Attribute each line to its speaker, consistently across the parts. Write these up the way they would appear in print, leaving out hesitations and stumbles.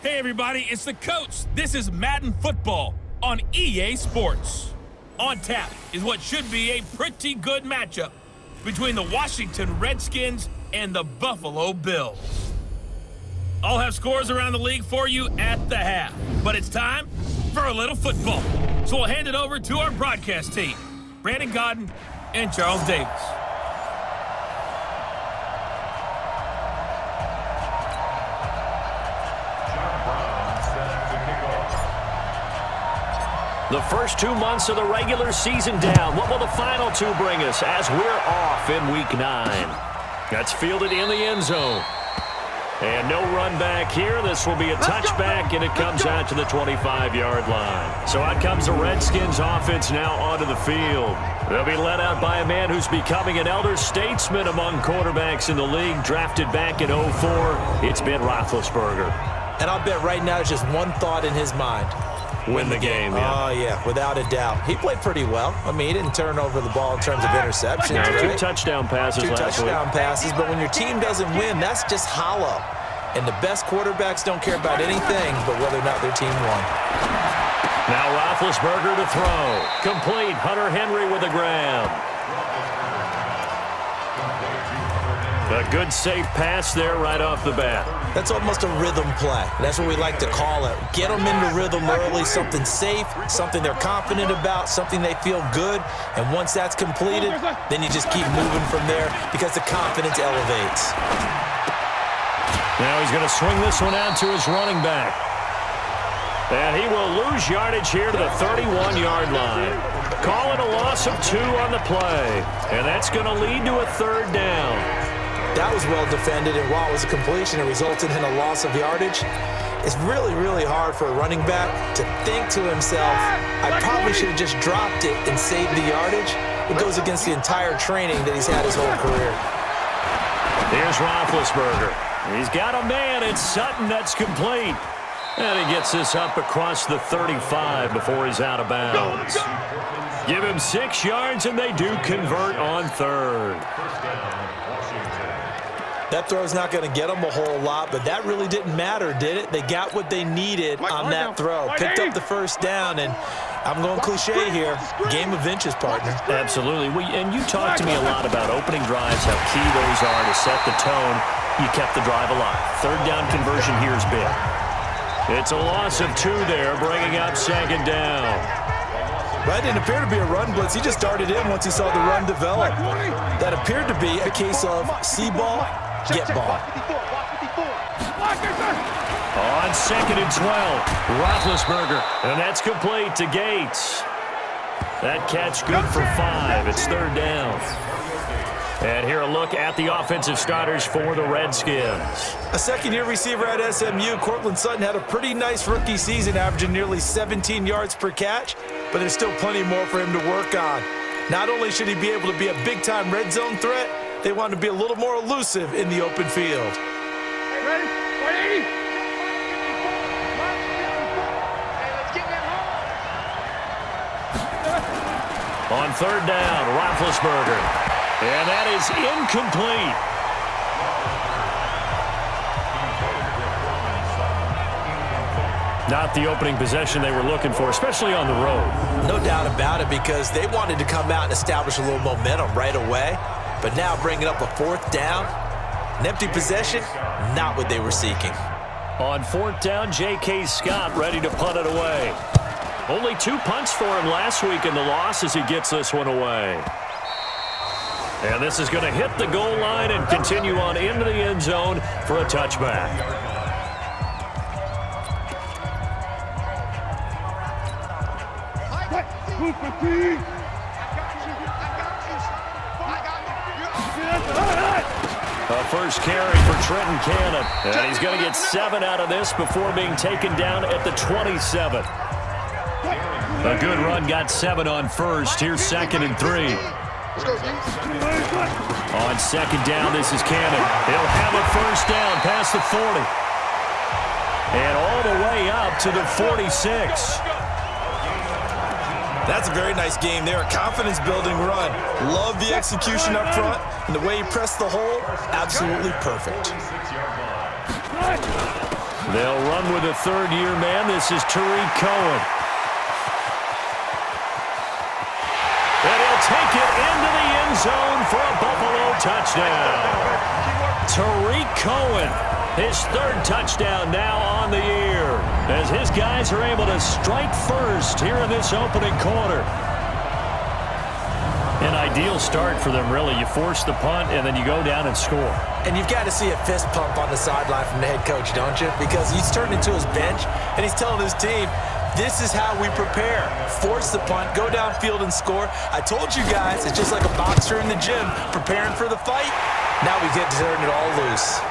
Speaker 1: Hey everybody, it's the coach. This is Madden football on EA Sports. On tap is what should be a pretty good matchup between the Washington Redskins and the Buffalo Bills. I'll have scores around the league for you at the half, but it's time for a little football. So we'll hand it over to our broadcast team, Brandon Godden and Charles Davis.
Speaker 2: The first 2 months of the regular season down. What will the final two bring us as we're off in Week 9? That's fielded in the end zone. And no run back here. This will be a touchback, and it comes out to the 25-yard line. So out comes the Redskins offense now onto the field. They'll be led out by a man who's becoming an elder statesman among quarterbacks in the league, drafted back in 2004. It's Ben Roethlisberger.
Speaker 3: And I'll bet right now it's just one thought in his mind.
Speaker 2: Win the game, yeah.
Speaker 3: Oh, yeah, without a doubt. He played pretty well. I mean, he didn't turn over the ball in terms of interceptions.
Speaker 2: No,
Speaker 3: right?
Speaker 2: 2 touchdown passes last week.
Speaker 3: 2 touchdown passes, but when your team doesn't win, that's just hollow. And the best quarterbacks don't care about anything but whether or not their team won.
Speaker 2: Now Roethlisberger to throw. Complete. Hunter Henry with a grab. A good safe pass there right off the bat.
Speaker 3: That's almost a rhythm play. That's what we like to call it. Get them into rhythm early, something safe, something they're confident about, something they feel good. And once that's completed, then you just keep moving from there because the confidence elevates.
Speaker 2: Now he's going to swing this one out to his running back. And he will lose yardage here to the 31-yard line. Calling a loss of 2 on the play. And that's going to lead to a 3rd down.
Speaker 3: That was well defended, and while it was a completion, it resulted in a loss of yardage. It's really, really hard for a running back to think to himself, I probably should have just dropped it and saved the yardage. It goes against the entire training that he's had his whole career.
Speaker 2: Here's Roethlisberger. He's got a man. It's Sutton. That's complete. And he gets this up across the 35 before he's out of bounds. Give him 6 yards, and they do convert on 3rd.
Speaker 3: That throw's not going to get them a whole lot, but that really didn't matter, did it? They got what they needed on that throw. Picked up the 1st down, and I'm going cliche here. Game of inches, partner.
Speaker 2: Absolutely. And you talked to me a lot about opening drives, how key those are to set the tone. You kept the drive alive. 3rd down conversion here is big. It's a loss of 2 there, bringing up 2nd down.
Speaker 3: That didn't appear to be a run blitz. He just started in once he saw the run develop. That appeared to be a case of see ball, get ball.
Speaker 2: On 2nd and 12, Roethlisberger, and that's complete to Gates. That catch good for 5. It's 3rd down. And here a look at the offensive starters for the Redskins.
Speaker 3: A second-year receiver at SMU, Cortland Sutton, had a pretty nice rookie season, averaging nearly 17 yards per catch, but there's still plenty more for him to work on. Not only should he be able to be a big-time red zone threat, they want to be a little more elusive in the open field.
Speaker 4: Ready? Ready?
Speaker 2: On 3rd down, Roethlisberger. And that is incomplete. Not the opening possession they were looking for, especially on the road.
Speaker 3: No doubt about it, because they wanted to come out and establish a little momentum right away. But now bringing up a 4th down, an empty possession, not what they were seeking.
Speaker 2: On 4th down, J.K. Scott ready to punt it away. Only 2 punts for him last week in the loss as he gets this one away. And this is going to hit the goal line and continue on into the end zone for a touchback. A first carry for Trenton Cannon. And he's going to get 7 out of this before being taken down at the 27. A good run, got 7 on 1st. Here's 2nd and 3. On 2nd down, this is Cannon. He'll have a 1st down past the 40. And all the way up to the 46.
Speaker 3: That's a very nice game there. A confidence-building run. Love the execution up front, and the way he pressed the hole, absolutely perfect.
Speaker 2: They'll run with a third-year man. This is Tariq Cohen. And he'll take it into the end zone for a Buffalo touchdown. Tariq Cohen, his third touchdown now on the year, as his guys are able to strike first here in this opening quarter. An ideal start for them, really. You force the punt, and then you go down and score.
Speaker 3: And you've got to see a fist pump on the sideline from the head coach, don't you? Because he's turned into his bench, and he's telling his team, this is how we prepare. Force the punt, go downfield and score. I told you guys, it's just like a boxer in the gym preparing for the fight. Now we get to turn it all loose.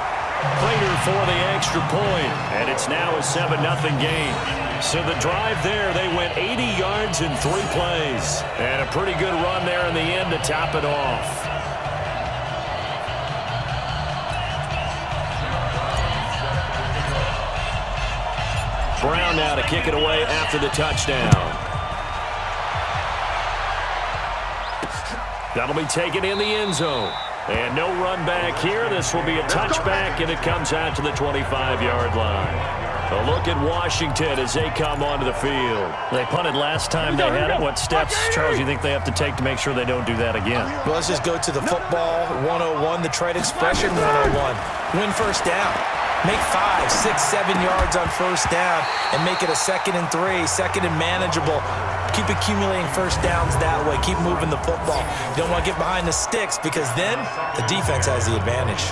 Speaker 2: Plater for the extra point, and it's now a 7-0 game. So the drive there, they went 80 yards in 3 plays. And a pretty good run there in the end to top it off. Brown now to kick it away after the touchdown. That'll be taken in the end zone. And no run back here. This will be a touchback, and it comes out to the 25-yard line. A look at Washington as they come onto the field. They punted last time they had it. What steps, Charles, you think they have to take to make sure they don't do that again?
Speaker 3: Well, let's just go to the football 101, the trade expression 101. Win first down. Make 5, 6, 7 yards on first down and make it a 2nd and 3, 2nd and manageable. Keep accumulating first downs that way. Keep moving the football. You don't want to get behind the sticks because then the defense has the advantage.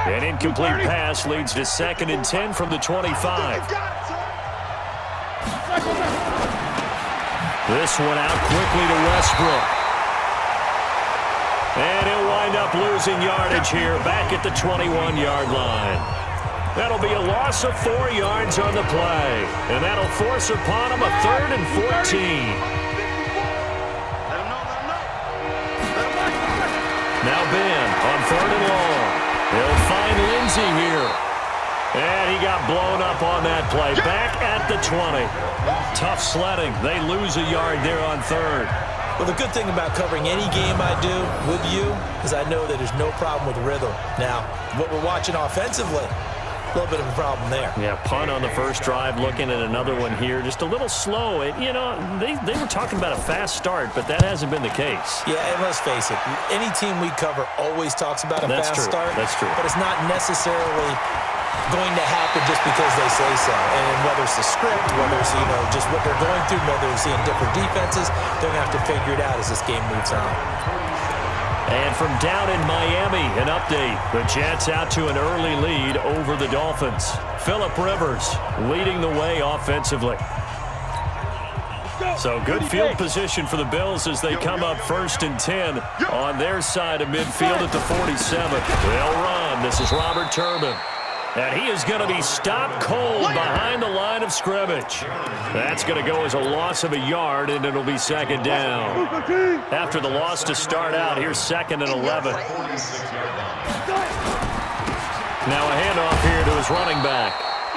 Speaker 2: An incomplete pass leads to 2nd and 10 from the 25. This one out quickly to Westbrook. And he'll wind up losing yardage here back at the 21-yard line. That'll be a loss of 4 yards on the play. And that'll force upon him a 3rd and 14. Now Ben on 3rd and long. They'll find Lindsey here. And he got blown up on that play. Back at the 20. Tough sledding. They lose a yard there on 3rd.
Speaker 3: Well, the good thing about covering any game I do with you is I know that there's no problem with rhythm. Now, what we're watching offensively, a little bit of a problem there.
Speaker 2: Yeah, punt on the first drive, looking at another one here. Just a little slow. You know, they were talking about a fast start, but that hasn't been the case.
Speaker 3: Yeah, and let's face it, any team we cover always talks about a fast start.
Speaker 2: That's true.
Speaker 3: But it's not necessarily going to happen just because they say so. And whether it's the script, whether it's, just what they're going through, whether they're seeing different defenses, they're going to have to figure it out as this game moves on.
Speaker 2: And from down in Miami, an update. The Jets out to an early lead over the Dolphins. Phillip Rivers leading the way offensively. So good field position for the Bills as they come up 1st and 10 on their side of midfield at the 47. They'll run. This is Robert Turbin. And he is going to be stopped cold behind the line of scrimmage. That's going to go as a loss of a yard, and it'll be 2nd down. After the loss to start out, here's 2nd and 11. Now a handoff here to his running back.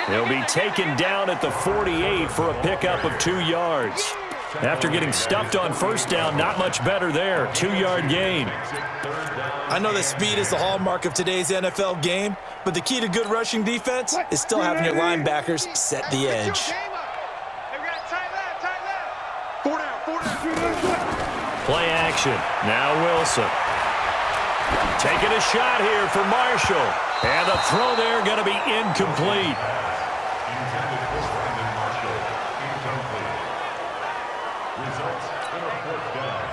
Speaker 2: He'll be taken down at the 48 for a pickup of 2 yards. After getting stuffed on first down, not much better there. 2-yard gain.
Speaker 3: I know that speed is the hallmark of today's NFL game, but the key to good rushing defense is still having your linebackers set the edge.
Speaker 2: Play action. Now Wilson. Taking a shot here for Marshall. And the throw there going to be incomplete.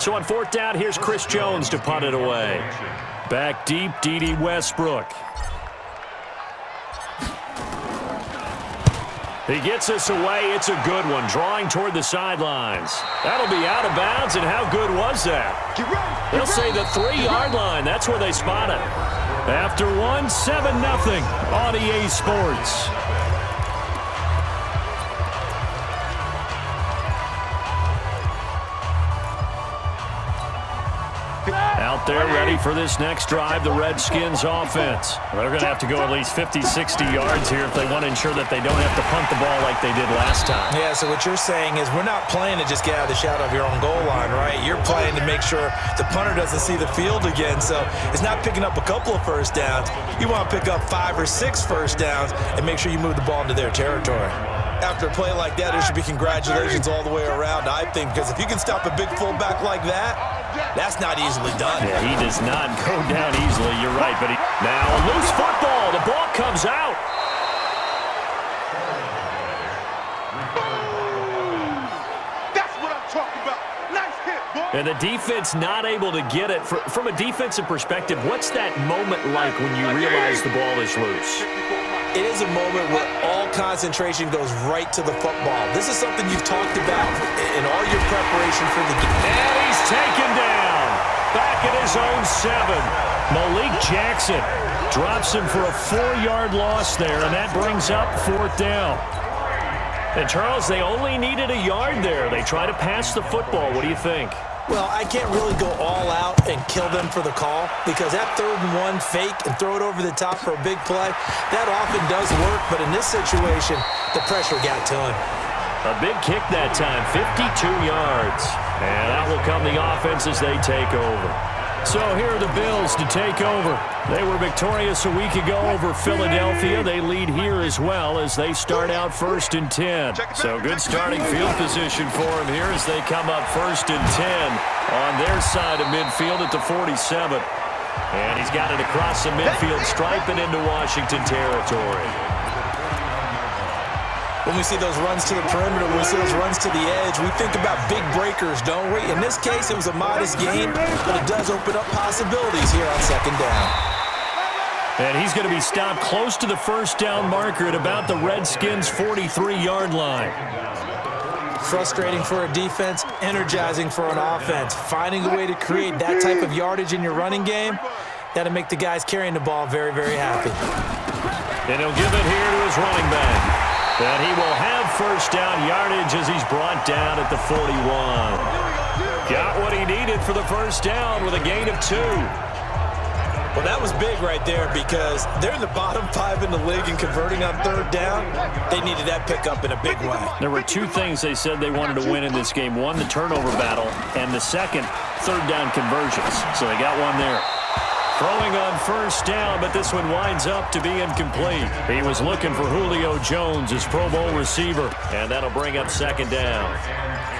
Speaker 2: So on 4th down, here's Chris Jones to punt it away. Back deep, D.D. Westbrook. He gets us away. It's a good one, drawing toward the sidelines. That'll be out of bounds, and how good was that? They'll say the 3-yard line. That's where they spot it. After 7-0 on EA Sports. Out there ready for this next drive, the Redskins offense. They're going to have to go at least 50, 60 yards here if they want to ensure that they don't have to punt the ball like they did last time.
Speaker 3: Yeah, so what you're saying is we're not playing to just get out of the shadow of your own goal line, right? You're playing to make sure the punter doesn't see the field again. So it's not picking up a couple of first downs. You want to pick up 5 or 6 first downs and make sure you move the ball into their territory. After a play like that, there should be congratulations all the way around, I think, because if you can stop a big fullback like that, that's not easily done.
Speaker 2: Yeah, he does not go down easily. You're right, but now a loose football. The ball comes out.
Speaker 4: That's what I'm talking about. Nice hit, boy.
Speaker 2: And the defense not able to get it. From a defensive perspective, what's that moment like when you realize the ball is loose?
Speaker 3: It is a moment where all concentration goes right to the football. This is something you've talked about in all your preparation for the game.
Speaker 2: And he's taken down. Back at his own 7. Malik Jackson drops him for a 4-yard loss there, and that brings up 4th down. And, Charles, they only needed a yard there. They try to pass the football. What do you think?
Speaker 3: Well, I can't really go all out and kill them for the call because that 3rd and 1 fake and throw it over the top for a big play, that often does work. But in this situation, the pressure got to him.
Speaker 2: A big kick that time, 52 yards. And out will come the offense as they take over. So here are the Bills to take over. They were victorious a week ago over Philadelphia. They lead here as well as they start out 1st and 10. So good starting field position for them here as they come up 1st and 10 on their side of midfield at the 47. And he's got it across the midfield stripe and into Washington territory.
Speaker 3: When we see those runs to the perimeter, when we see those runs to the edge, we think about big breakers, don't we? In this case, it was a modest gain, but it does open up possibilities here on 2nd down.
Speaker 2: And he's going to be stopped close to the 1st down marker at about the Redskins' 43-yard line.
Speaker 3: Frustrating for a defense, energizing for an offense. Finding a way to create that type of yardage in your running game, that'll make the guys carrying the ball very, very happy.
Speaker 2: And he'll give it here to his running back. And he will have 1st down yardage as he's brought down at the 41. Got what he needed for the 1st down with a gain of 2.
Speaker 3: Well, that was big right there because they're in the bottom 5 in the league and converting on 3rd down. They needed that pickup in a big way.
Speaker 2: There were 2 things they said they wanted to win in this game. One, the turnover battle, and the second, 3rd down conversions. So they got one there. Throwing on 1st down, but this one winds up to be incomplete. He was looking for Julio Jones, his Pro Bowl receiver, and that'll bring up 2nd down.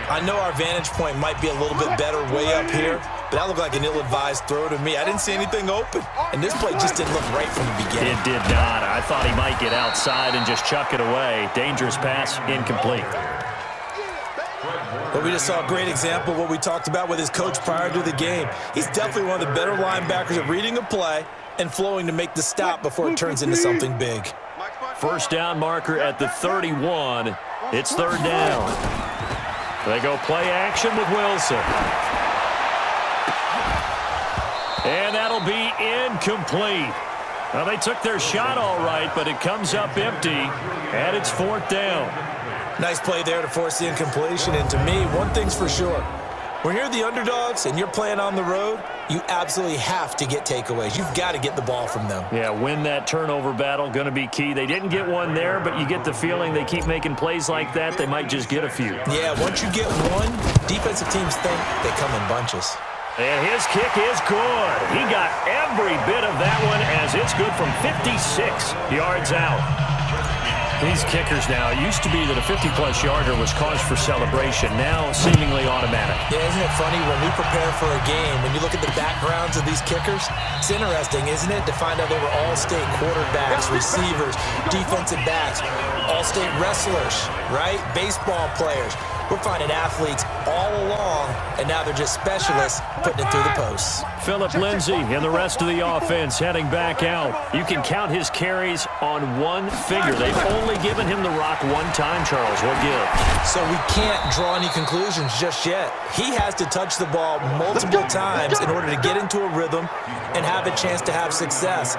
Speaker 3: I know our vantage point might be a little bit better way up here, but that looked like an ill-advised throw to me. I didn't see anything open, and this play just didn't look right from the beginning.
Speaker 2: It did not. I thought he might get outside and just chuck it away. Dangerous pass, incomplete.
Speaker 3: But we just saw a great example of what we talked about with his coach prior to the game. He's definitely one of the better linebackers at reading a play and flowing to make the stop before it turns into something big.
Speaker 2: 1st down marker at the 31. It's 3rd down. They go play action with Wilson. And that'll be incomplete. Now, they took their shot all right, but it comes up empty, and it's 4th down.
Speaker 3: Nice play there to force the incompletion, and to me, one thing's for sure. When you're the underdogs and you're playing on the road, you absolutely have to get takeaways. You've got to get the ball from them.
Speaker 2: Yeah, win that turnover battle, going to be key. They didn't get one there, but you get the feeling they keep making plays like that, they might just get a few.
Speaker 3: Yeah, once you get one, defensive teams think they come in bunches.
Speaker 2: And his kick is good. He got every bit of that one as it's good from 56 yards out. These kickers now, it used to be that a 50-plus yarder was cause for celebration. Now, seemingly automatic.
Speaker 3: Yeah, isn't it funny when we prepare for a game, when you look at the backgrounds of these kickers, it's interesting, isn't it, to find out they were all-state quarterbacks, receivers, defensive backs, all-state wrestlers, right? Baseball players. We're finding athletes all along, and now they're just specialists putting it through the posts.
Speaker 2: Phillip Lindsay and the rest of the offense heading back out. You can count his carries on one finger. They've only given him the rock one time, Charles. What gives?
Speaker 3: So we can't draw any conclusions just yet. He has to touch the ball multiple times in order to get into a rhythm and have a chance to have success.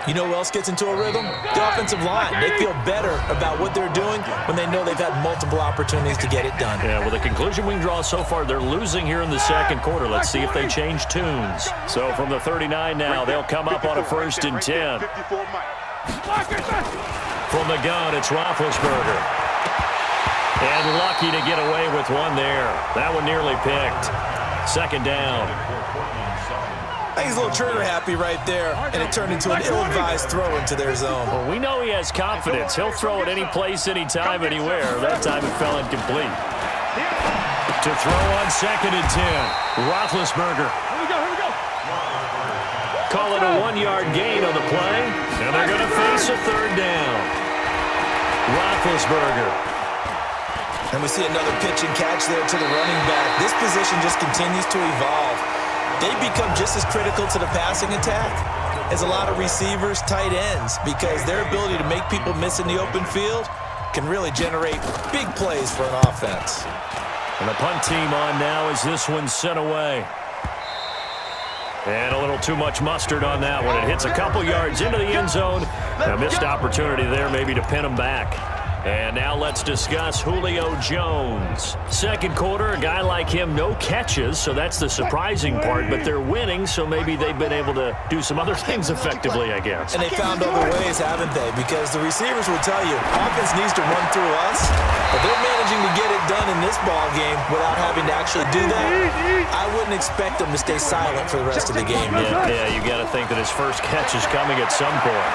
Speaker 3: You know who else gets into a rhythm? The offensive line. They feel better about what they're doing when they know they've had multiple opportunities to get it done.
Speaker 2: Yeah, well, the conclusion we can draw so far, they're losing here in the second quarter. Let's see if they change tunes. So from the 39 now, they'll come up on a 1st and 10. From the gun, it's Roethlisberger. And lucky to get away with one there. That one nearly picked. 2nd down.
Speaker 3: I think he's a little trigger happy right there, and it turned into an ill-advised throw into their zone.
Speaker 2: Well, we know he has confidence. He'll throw it any place, anytime, anywhere. That time it fell incomplete. To throw on 2nd and 10. Roethlisberger.
Speaker 4: Here we go.
Speaker 2: Call it a 1-yard gain on the play, and they're going to face a 3rd down. Roethlisberger.
Speaker 3: And we see another pitch and catch there to the running back. This position just continues to evolve. They become just as critical to the passing attack as a lot of receivers, tight ends, because their ability to make people miss in the open field can really generate big plays for an offense.
Speaker 2: And the punt team on now as this one's sent away. And a little too much mustard on that one. It hits a couple yards into the end zone. A missed opportunity there maybe to pin them back. And now let's discuss Julio Jones. Second quarter, a guy like him, no catches, so that's the surprising part. But they're winning, so maybe they've been able to do some other things effectively, I guess.
Speaker 3: And they found other ways, haven't they? Because the receivers will tell you, offense needs to run through us, but they're managing to get it done in this ball game without having to actually do that. I wouldn't expect them to stay silent for the rest of the game.
Speaker 2: Yeah, you got to think that his first catch is coming at some point.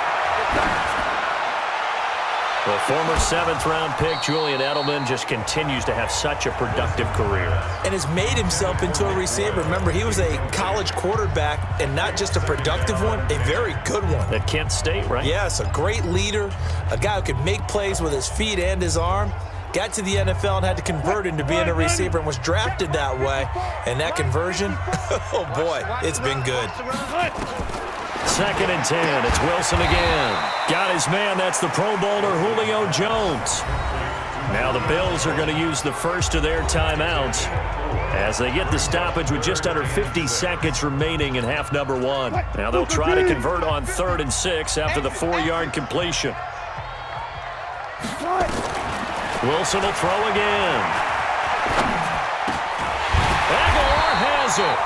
Speaker 2: The former 7th-round pick, Julian Edelman, just continues to have such a productive career.
Speaker 3: And has made himself into a receiver. Remember, he was a college quarterback, and not just a productive one, a very good one.
Speaker 2: At Kent State, right?
Speaker 3: Yes, a great leader, a guy who could make plays with his feet and his arm. Got to the NFL and had to convert into being a receiver and was drafted that way. And that conversion, oh boy, it's been good.
Speaker 2: 2nd and 10. It's Wilson again. Got his man. That's the Pro Bowler Julio Jones. Now the Bills are going to use the first of their timeouts as they get the stoppage with just under 50 seconds remaining in half number 1. Now they'll try to convert on 3rd and 6 after the 4-yard completion. Wilson will throw again. Aguilar has it.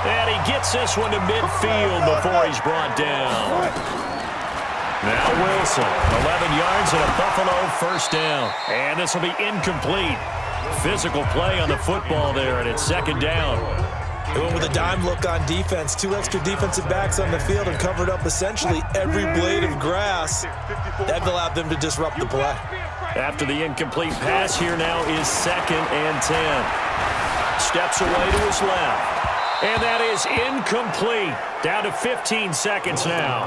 Speaker 2: And he gets this one to midfield before he's brought down. Now Wilson, 11 yards and a Buffalo 1st down. And this will be incomplete. Physical play on the football there, and it's 2nd down.
Speaker 3: They went with a dime look on defense. 2 extra defensive backs on the field and covered up essentially every blade of grass. That allowed them to disrupt the play.
Speaker 2: After the incomplete pass, here now is 2nd and 10. Steps away to his left. And that is incomplete. Down to 15 seconds now.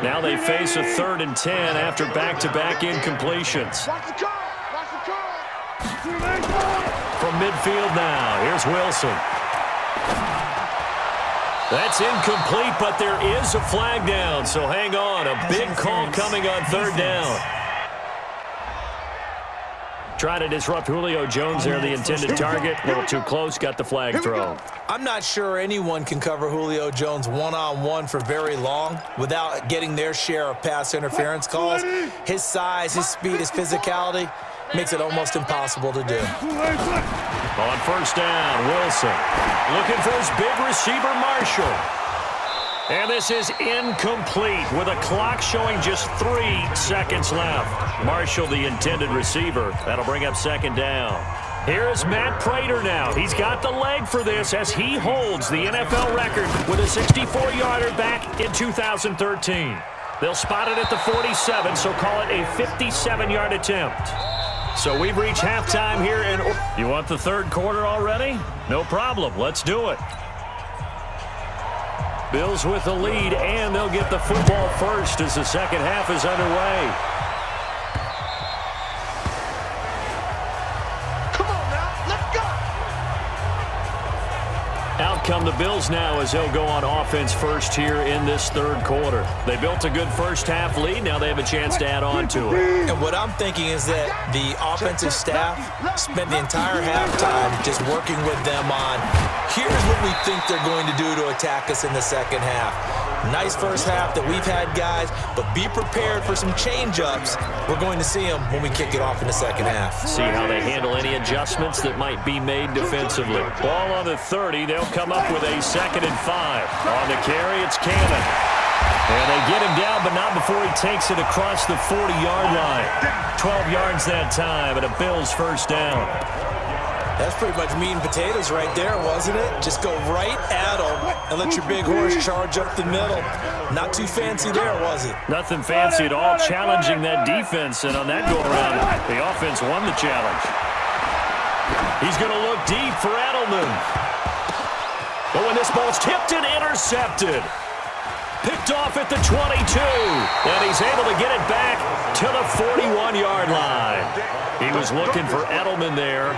Speaker 2: Now they face a 3rd and 10 after back-to-back incompletions. From midfield now, here's Wilson. That's incomplete, but there is a flag down, so hang on. A big call coming on 3rd down. Trying to disrupt Julio Jones there, the intended target. A little too close, got the flag thrown.
Speaker 3: I'm not sure anyone can cover Julio Jones one-on-one for very long without getting their share of pass interference calls. His size, his speed, his physicality makes it almost impossible to do.
Speaker 2: On 1st down, Wilson looking for his big receiver, Marshall. And this is incomplete with a clock showing just 3 seconds left. Marshall, the intended receiver. That'll bring up 2nd down. Here is Matt Prater now. He's got the leg for this as he holds the NFL record with a 64-yarder back in 2013. They'll spot it at the 47, so call it a 57-yard attempt. So we've reached halftime here. You want the 3rd quarter already? No problem. Let's do it. Bills with the lead, and they'll get the football first as the second half is underway.
Speaker 4: Come on now, let's go.
Speaker 2: Out come the Bills now as they'll go on offense first here in this third quarter. They built a good first-half lead. Now they have a chance to add on to it.
Speaker 3: And what I'm thinking is that the offensive staff spent the entire halftime just working with them on, here's what we think they're going to do to attack us in the second half. Nice first half that we've had, guys, but be prepared for some change-ups. We're going to see them when we kick it off in the second half.
Speaker 2: See how they handle any adjustments that might be made defensively. Ball on the 30. They'll come up with a 2nd and 5. On the carry, it's Cannon. And they get him down, but not before he takes it across the 40-yard line. 12 yards that time, and a Bills first down.
Speaker 3: That's pretty much meat and potatoes right there, wasn't it? Just go right at them and let your big horse charge up the middle. Not too fancy there, was it?
Speaker 2: Nothing fancy at all, challenging that defense, and on that go-around, the offense won the challenge. He's going to look deep for Edelman. But when this ball's tipped and intercepted, picked off at the 22, and he's able to get it back to the 41-yard line. He was looking for Edelman there.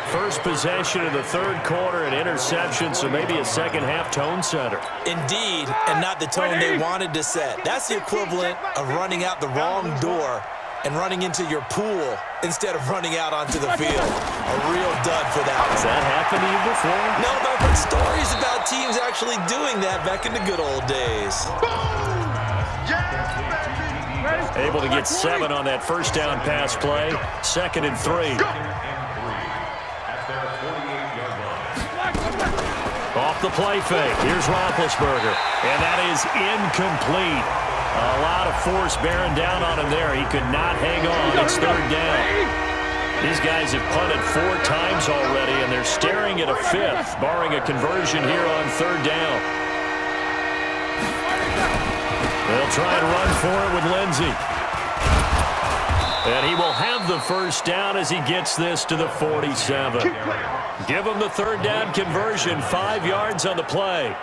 Speaker 2: First possession of the third quarter, an interception, so maybe a second-half tone setter.
Speaker 3: Indeed, and not the tone they wanted to set. That's the equivalent of running out the wrong door and running into your pool instead of running out onto the field. A real dud for that one.
Speaker 2: Has that happened to you before?
Speaker 3: No, but I've heard stories about teams actually doing that back in the good old days.
Speaker 2: Able to get 7 on that first down pass play. 2nd and 3. Off the play fake. Here's Roethlisberger. And that is incomplete. A lot of force bearing down on him there. He could not hang on. It's 3rd down. These guys have punted 4 times already, and they're staring at a 5th, barring a conversion here on 3rd down. They'll try and run for it with Lindsey. And he will have the first down as he gets this to the 47. Give him the 3rd down conversion, 5 yards on the play.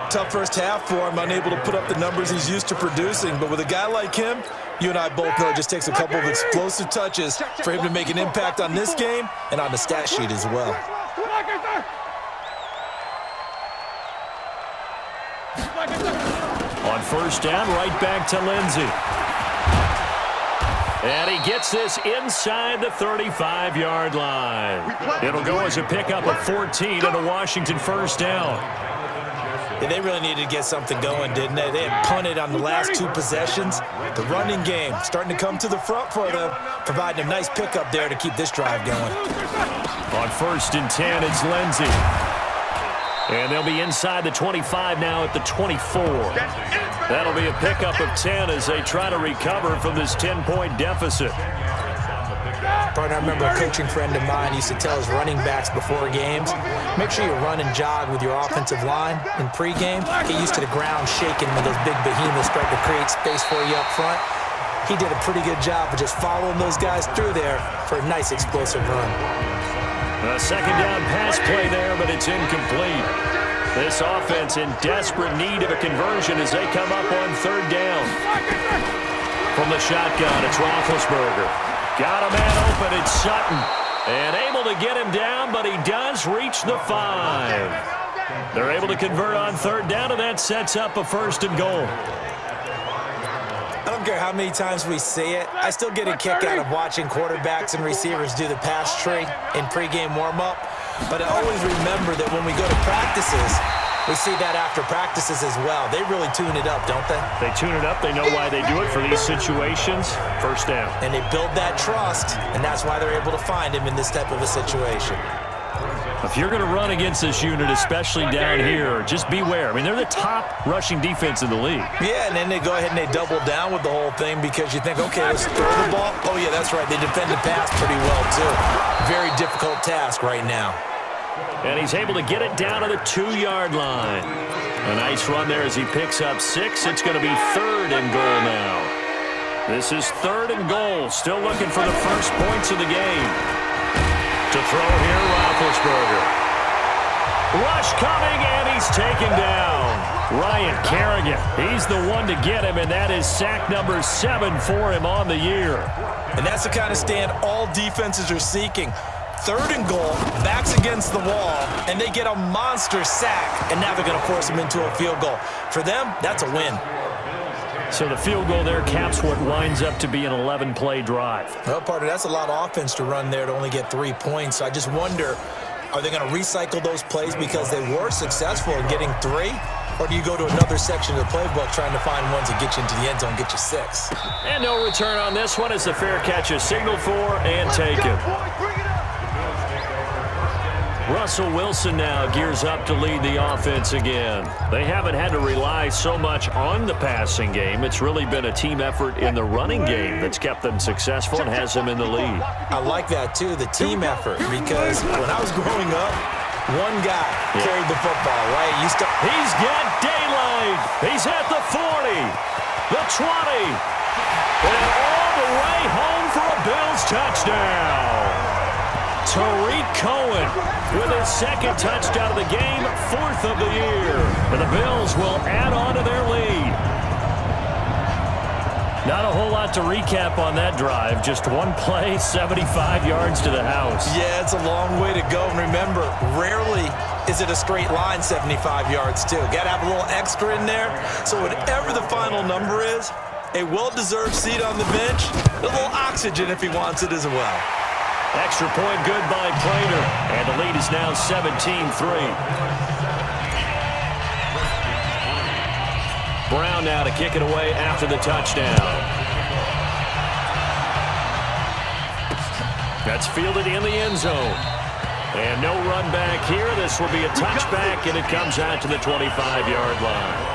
Speaker 3: Tough first half for him, unable to put up the numbers he's used to producing. But with a guy like him, you and I both know it just takes a couple of explosive touches for him to make an impact on this game and on the stat sheet as well.
Speaker 2: On first down, right back to Lindsey. And he gets this inside the 35-yard line. It'll go as a pickup of 14 and a Washington first down.
Speaker 3: Yeah, they really needed to get something going, didn't they? They had punted on the last 2 possessions. The running game starting to come to the front for them, providing a nice pickup there to keep this drive going.
Speaker 2: On 1st and 10, it's Lindsey. And they'll be inside the 25 now at the 24. That'll be a pickup of 10 as they try to recover from this 10-point deficit.
Speaker 3: Partner, I remember a coaching friend of mine used to tell his running backs before games, make sure you run and jog with your offensive line in pregame. Get used to the ground shaking when those big behemoths start to create space for you up front. He did a pretty good job of just following those guys through there for a nice explosive run.
Speaker 2: A 2nd down pass play there, but it's incomplete. This offense in desperate need of a conversion as they come up on 3rd down. From the shotgun, it's Roethlisberger. Got a man open, it's Sutton. And able to get him down, but he does reach the 5. They're able to convert on 3rd down, and that sets up a 1st and goal.
Speaker 3: I don't care how many times we see it. I still get a kick out of watching quarterbacks and receivers do the pass tree in pregame warm-up. But I always remember that when we go to practices, we see that after practices as well. They really tune it up, don't they?
Speaker 2: They tune it up. They know why they do it for these situations. First down.
Speaker 3: And they build that trust, and that's why they're able to find him in this type of a situation.
Speaker 2: If you're going to run against this unit, especially down here, just beware. I mean, they're the top rushing defense in the league.
Speaker 3: Yeah, and then they go ahead and they double down with the whole thing because you think, okay, let's throw the ball. Oh, yeah, that's right. They defend the pass pretty well, too. Very difficult task right now.
Speaker 2: And he's able to get it down to the 2-yard line. A nice run there as he picks up 6. It's going to be 3rd and goal now. This is 3rd and goal. Still looking for the first points of the game. To throw here, Roethlisberger. Rush coming, and he's taken down. Ryan Kerrigan, he's the one to get him, and that is sack number 7 for him on the year.
Speaker 3: And that's the kind of stand all defenses are seeking. 3rd and goal, backs against the wall, and they get a monster sack, and now they're going to force them into a field goal. For them, that's a win.
Speaker 2: So the field goal there caps what winds up to be an 11-play drive.
Speaker 3: Well, partner, that's a lot of offense to run there to only get 3 points. So I just wonder, are they going to recycle those plays because they were successful in getting 3? Or do you go to another section of the playbook trying to find ones that get you into the end zone, get you 6?
Speaker 2: And no return on this one as the fair catch is signaled for and taken. Russell Wilson now gears up to lead the offense again. They haven't had to rely so much on the passing game. It's really been a team effort in the running game that's kept them successful and has them in the lead.
Speaker 3: I like that, too, the team effort, because when I was growing up, one guy carried the football, right?
Speaker 2: He's got daylight. He's at the 40, the 20, and all the way home for a Bills touchdown. Tariq Cohen with his 2nd touchdown of the game, 4th of the year. And the Bills will add on to their lead. Not a whole lot to recap on that drive. Just one play, 75 yards to the house.
Speaker 3: Yeah, it's a long way to go. And remember, rarely is it a straight line 75 yards, too. Got to have a little extra in there. So whatever the final number is, a well-deserved seat on the bench, a little oxygen if he wants it as well.
Speaker 2: Extra point good by Prater, and the lead is now 17-3. Brown now to kick it away after the touchdown. That's fielded in the end zone. And no run back here. This will be a touchback, and it comes out to the 25-yard line.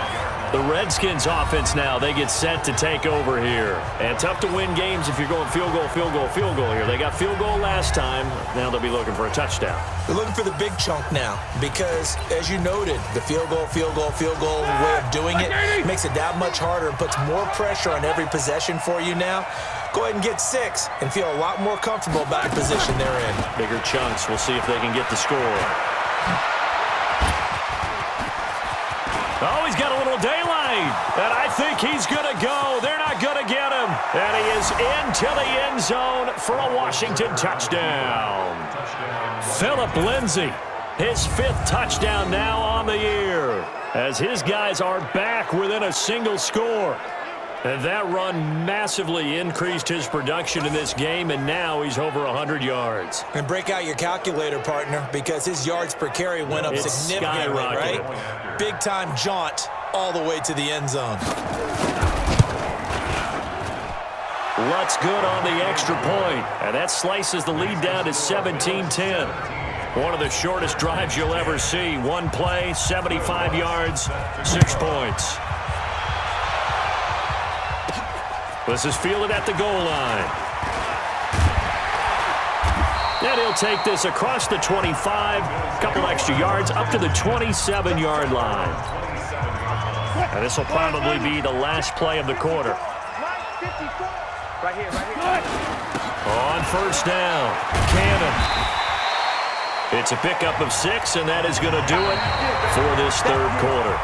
Speaker 2: The Redskins offense now, they get set to take over here. And tough to win games if you're going field goal, field goal, field goal here. They got field goal last time. Now they'll be looking for a touchdown.
Speaker 3: They're looking for the big chunk now because, as you noted, the field goal way of doing it makes it that much harder and puts more pressure on every possession for you now. Go ahead and get 6 and feel a lot more comfortable about the position they're in.
Speaker 2: Bigger chunks. We'll see if they can get the score. Oh, he's got a little daylight, and I think he's going to go. They're not going to get him, and he is into the end zone for a Washington touchdown. Phillip Lindsay, his 5th touchdown now on the year, as his guys are back within a single score. And that run massively increased his production in this game, and now he's over 100 yards.
Speaker 3: And break out your calculator, partner, because his yards per carry went up significantly, right? Big-time jaunt all the way to the end zone.
Speaker 2: Lutz good on the extra point, and that slices the lead down to 17-10. One of the shortest drives you'll ever see. One play, 75 yards, 6 points. This is fielded at the goal line. And he'll take this across the 25, a couple extra yards, up to the 27-yard line. And this will probably be the last play of the quarter.
Speaker 4: Right here.
Speaker 2: On first down, Cannon. It's a pickup of 6, and that is going to do it for this 3rd quarter.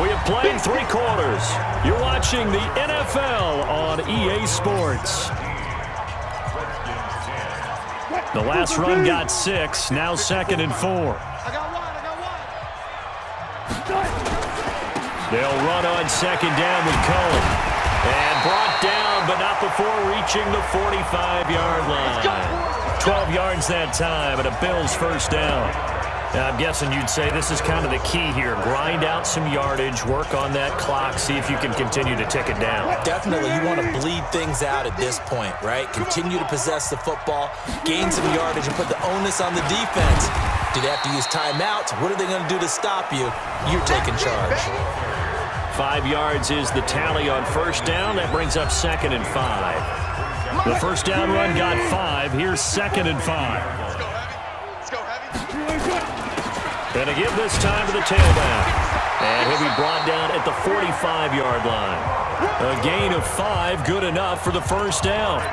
Speaker 2: We have played 3 quarters. You're watching the NFL on EA Sports. The last run got 6, now 2nd and 4. They'll run on 2nd down with Cohen. And brought down, but not before reaching the 45-yard line. 12 yards that time, and a Bills first down. Now, I'm guessing you'd say this is kind of the key here. Grind out some yardage, work on that clock, see if you can continue to tick it down.
Speaker 3: Definitely, you want to bleed things out at this point, right? Continue to possess the football, gain some yardage, and put the onus on the defense. Do they have to use timeouts? What are they going to do to stop you? You're taking charge.
Speaker 2: 5 yards is the tally on first down. That brings up 2nd and 5. The first down run got 5. Here's 2nd and 5. And a give this time to the tailback. And he'll be brought down at the 45-yard line. A gain of 5, good enough for the first down.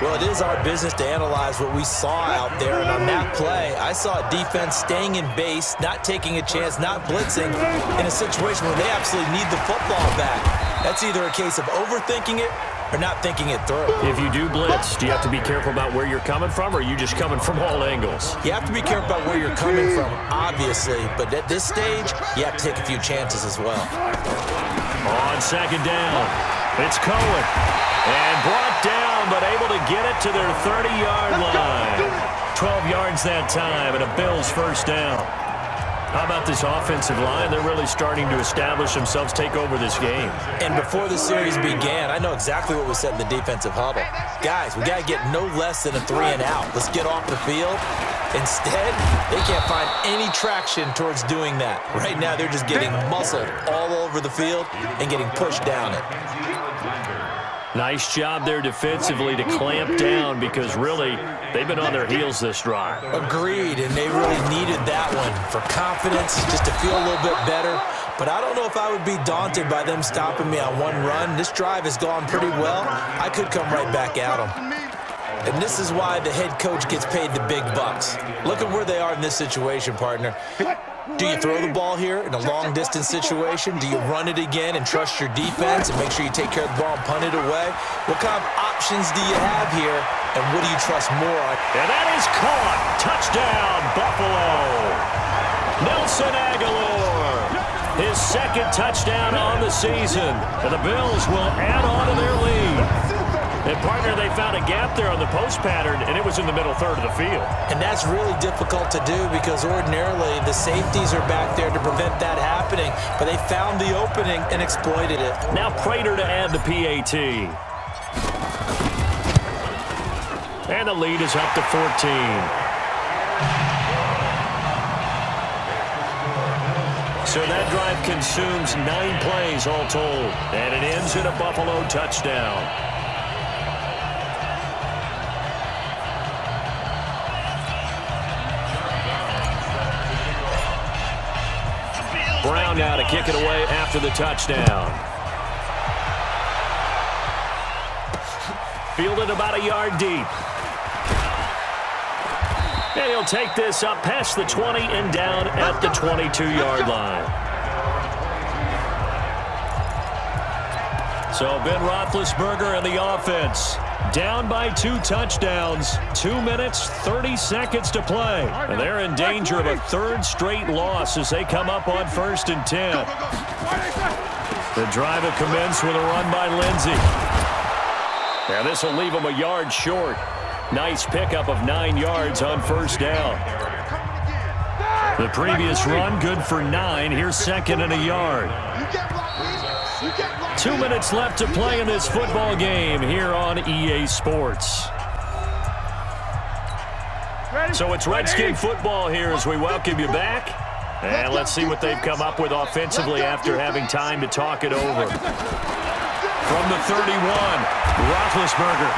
Speaker 3: Well, it is our business to analyze what we saw out there. And on that play, I saw a defense staying in base, not taking a chance, not blitzing, in a situation where they absolutely need the football back. That's either a case of overthinking it or not thinking it through.
Speaker 2: If you do blitz, do you have to be careful about where you're coming from, or are you just coming from all angles?
Speaker 3: You have to be careful about where you're coming from, obviously, but at this stage, you have to take a few chances as well.
Speaker 2: On second down, it's Cohen. And brought down, but able to get it to their 30-yard line. 12 yards that time, and a Bills first down. How about this offensive line? They're really starting to establish themselves, take over this game.
Speaker 3: And before the series began, I know exactly what was said in the defensive huddle. Guys, we got to get no less than a 3-and-out. Let's get off the field. Instead, they can't find any traction towards doing that. Right now, they're just getting muscled all over the field and getting pushed down it.
Speaker 2: Nice job there defensively to clamp down because really they've been on their heels this drive.
Speaker 3: Agreed, and they really needed that one for confidence, just to feel a little bit better. But I don't know if I would be daunted by them stopping me on one run. This drive has gone pretty well. I could come right back at them. And this is why the head coach gets paid the big bucks. Look at where they are in this situation, partner. Do you throw the ball here in a long-distance situation? Do you run it again and trust your defense and make sure you take care of the ball and punt it away? What kind of options do you have here, and what do you trust more on?
Speaker 2: And that is caught. Touchdown, Buffalo. Nelson Aguilar, his second touchdown on the season. And the Bills will add on to their lead. And, partner, they found a gap there on the post pattern, and it was in the middle third of the field.
Speaker 3: And that's really difficult to do because ordinarily the safeties are back there to prevent that happening. But they found the opening and exploited it.
Speaker 2: Now Prater to add the PAT. And the lead is up to 14. So that drive consumes 9 plays all told. And it ends in a Buffalo touchdown. Brown now to kick it away after the touchdown. Fielded about a yard deep. And he'll take this up past the 20 and down at the 22-yard line. So Ben Roethlisberger and the offense down by 2 touchdowns, 2 minutes, 30 seconds to play. And they're in danger of a third straight loss as they come up on 1st and 10. The drive will commence with a run by Lindsey. Now this will leave them a yard short. Nice pickup of 9 yards on 1st down. The previous run good for 9. Here's 2nd and a yard. 2 minutes left to play in this football game here on EA Sports. So it's Redskin football here as we welcome you back. And let's see what they've come up with offensively after having time to talk it over. From the 31, Roethlisberger.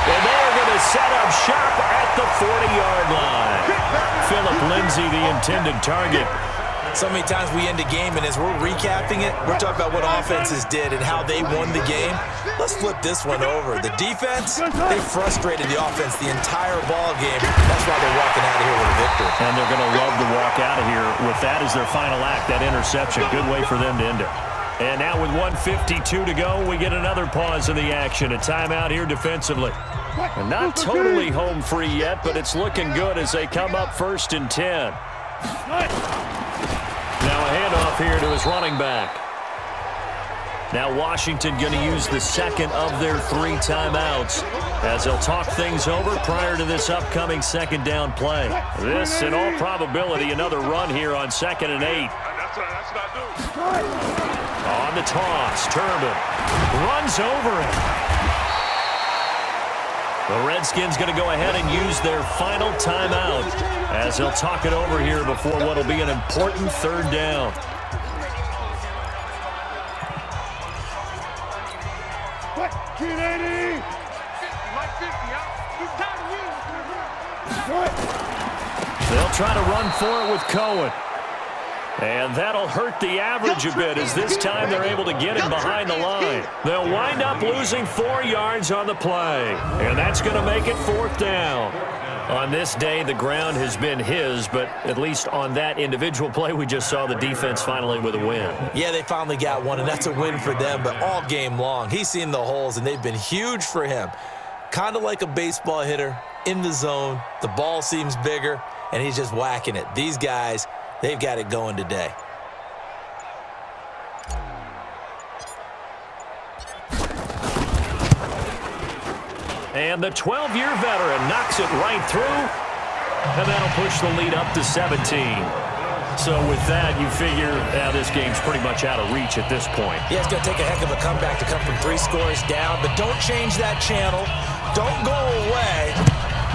Speaker 2: And they're going to set up shop at the 40-yard line. Phillip Lindsay, the intended target.
Speaker 3: So many times we end a game, and as we're recapping it, we're talking about what offenses did and how they won the game. Let's flip this one over. The defense, they frustrated the offense the entire ball game. That's why they're walking out of here with a victory.
Speaker 2: And they're going to love to walk out of here with that as their final act, that interception. Good way for them to end it. And now with 1:52 to go, we get another pause in the action. A timeout here defensively. And not totally home free yet, but it's looking good as they come up 1st and 10. Now a handoff here to his running back. Now Washington going to use the second of their 3 timeouts as they'll talk things over prior to this upcoming 2nd down play. This, in all probability, another run here on 2nd and 8. On the toss, Turbin runs over it. The Redskins going to go ahead and use their final timeout as they'll talk it over here before what will be an important 3rd down. They'll try to run for it with Cohen. And that'll hurt the average a bit as this time they're able to get him behind the line. They'll wind up losing 4 yards on the play. And that's going to make it 4th down. On this day, the ground has been his, but at least on that individual play, we just saw the defense finally with a win.
Speaker 3: Yeah, they finally got one, and that's a win for them, but all game long, he's seen the holes, and they've been huge for him. Kind of like a baseball hitter in the zone. The ball seems bigger, and he's just whacking it. These guys, they've got it going today.
Speaker 2: And the 12-year veteran knocks it right through, and that'll push the lead up to 17. So with that, you figure this game's pretty much out of reach at this point.
Speaker 3: Yeah, it's going to take a heck of a comeback to come from 3 scores down, but don't change that channel. Don't go away.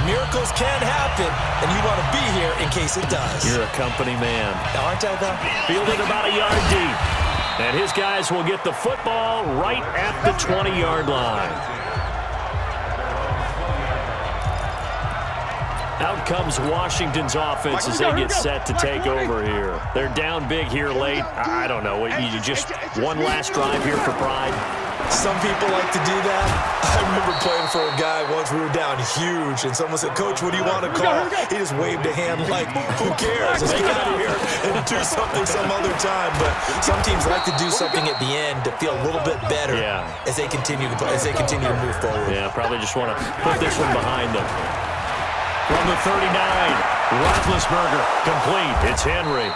Speaker 3: Miracles can happen, and you want to be here in case it does.
Speaker 2: You're a company man.
Speaker 3: Aren't I, though?
Speaker 2: Fielded about a yard deep. And his guys will get the football right at the 20-yard line. Out comes Washington's offense as they get set to take over here. They're down big here late. I don't know. You just one last drive here for pride.
Speaker 3: Some people like to do that. I remember playing for a guy once. We were down huge, and someone said, "Coach, what do you want to call?" He just waved a hand like, "Who cares? Let's get out of here and do something some other time." But some teams like to do something at the end to feel a little bit better as they continue to play, as they continue to move forward.
Speaker 2: Yeah, probably just want to put this one behind them. From the 39, Roethlisberger complete. It's Henry.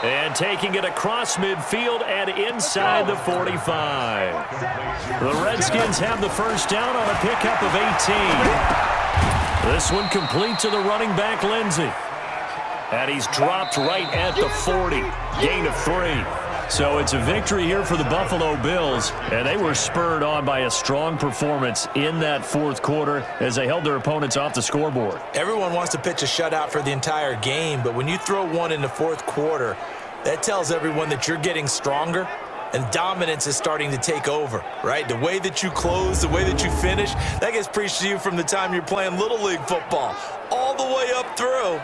Speaker 2: And taking it across midfield and inside the 45. The Redskins have the first down on a pickup of 18. This one complete to the running back, Lindsey. And he's dropped right at the 40. Gain of 3. So it's a victory here for the Buffalo Bills, and they were spurred on by a strong performance in that fourth quarter as they held their opponents off the scoreboard.
Speaker 3: Everyone wants to pitch a shutout for the entire game, but when you throw one in the fourth quarter, that tells everyone that you're getting stronger and dominance is starting to take over, right? The way that you close, the way that you finish, that gets preached to you from the time you're playing Little League football all the way up through,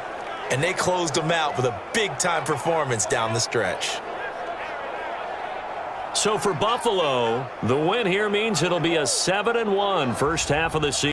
Speaker 3: and they closed them out with a big-time performance down the stretch.
Speaker 2: So for Buffalo, the win here means it'll be a 7-1 first half of the season.